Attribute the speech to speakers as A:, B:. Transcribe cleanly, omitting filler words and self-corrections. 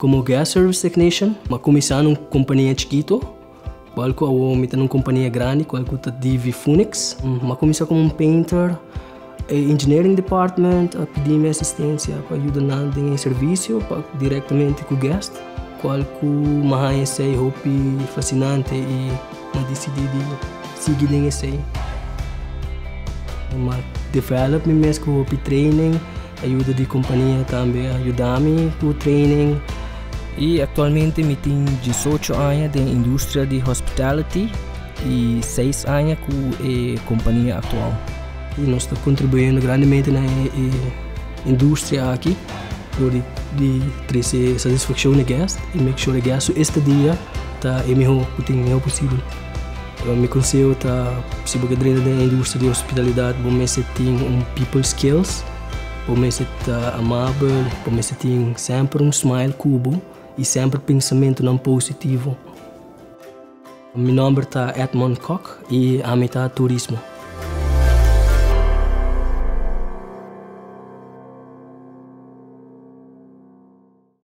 A: Como gas service technician, mas comecei numa companhia chiquito, qual que eu me numa companhia grande, qual que eu DV Phoenix, mas comecei como painter, engineering department, a pedir minha assistência para ajudar em serviço, diretamente com o guest, qual que eu sei hobby fascinante e eu decidi seguir nesse aí. Mas develop mesmo com hobby training, ajuda de companhia também ajudar-me com training.
B: E atualmente eu tenho 18 anos na indústria de hospitality e 6 anos com a companhia atual.
A: E nós estamos contribuindo grandemente na indústria aqui, de trazer satisfação no guest e make sure que o guest este dia está o melhor possível. Eu me conselho se você dentro da indústria de hospitalidade, você tem people skills, você está amável, você tem sempre smile cubo e sempre pensamento não positivo. Meu nome é Edmond Koch e a metade turismo.